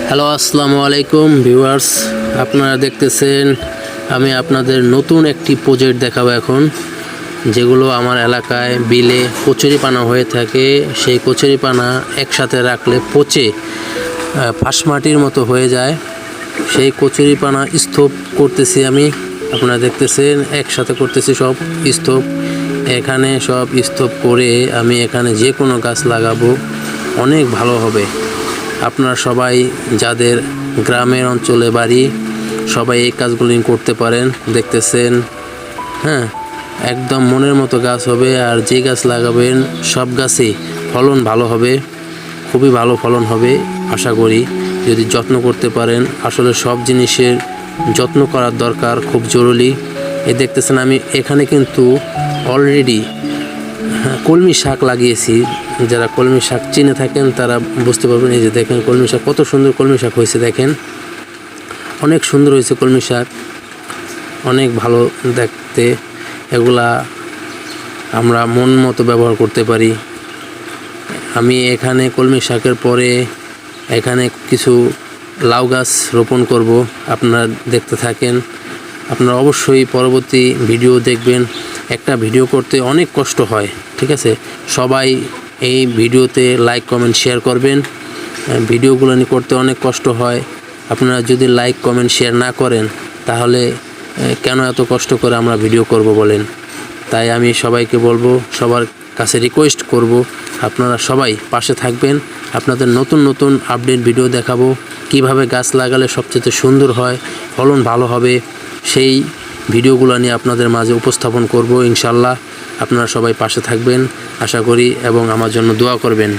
Hello, আসসালামু আলাইকুম viewers. আপনারা দেখতেছেন আমি আপনাদের নতুন একটি প্রজেক্ট দেখাবো এখন, যেগুলো আমার এলাকায় বিলে কচুরিপানা হয়ে থাকে। সেই কচুরিপানা একসাথে রাখলে পচে ফাঁসমাটির মতো হয়ে যায়। সেই কচুরিপানা স্তূপ করতেছি আমি। আপনারা দেখতেছেন একসাথে করতেছি সব স্তূপ। এখানে সব স্তূপ করে আমি এখানে যে কোনো গাছ লাগাবো, অনেক ভালো হবে। আপনারা সবাই যাদের গ্রামের অঞ্চলে বাড়ি, সবাই এই কাজগুলি করতে পারেন। দেখতেছেন, হ্যাঁ, একদম মনের মতো গাছ হবে। আর যে গাছ লাগাবেন সব গাছেই ফলন ভালো হবে, খুবই ভালো ফলন হবে আশা করি, যদি যত্ন করতে পারেন। আসলে সব জিনিসের যত্ন করার দরকার, খুব জরুরি। দেখতেছেন আমি এখানে কিন্তু অলরেডি কলমি শাক লাগিয়েছি। যারা কলমি শাক চিনে থাকেন তারা বুঝতে পারবেন। এই যে দেখেন কলমি শাক, কত সুন্দর কলমি শাক হয়েছে। দেখেন অনেক সুন্দর হয়েছে কলমি শাক, অনেক ভালো দেখতে। এগুলা আমরা মন মতো ব্যবহার করতে পারি। আমি এখানে কলমি শাকের পরে এখানে কিছু লাউ গাছ রোপণ করব। আপনারা দেখতে থাকেন। আপনারা অবশ্যই পরবর্তী ভিডিও দেখবেন। একটা ভিডিও করতে অনেক কষ্ট হয়, ঠিক আছে? সবাই এই ভিডিওতে লাইক কমেন্ট শেয়ার করবেন। ভিডিওগুলো করতে অনেক কষ্ট হয়। আপনারা যদি লাইক কমেন্ট শেয়ার না করেন তাহলে কেন এত কষ্ট করে আমরা ভিডিও করব বলেন? তাই আমি সবাইকে বলবো, সবার কাছে রিকোয়েস্ট করব, আপনারা সবাই পাশে থাকবেন। আপনাদের নতুন নতুন আপডেট ভিডিও দেখাবো, কিভাবে গাছ লাগালে সবচেয়ে সুন্দর হয়, ফলন ভালো হবে, সেই ভিডিওগুলো নিয়ে আপনাদের মাঝে উপস্থাপন করব ইনশাল্লাহ। আপনারা সবাই পাশে থাকবেন আশা করি, এবং আমার জন্য দোয়া করবেন।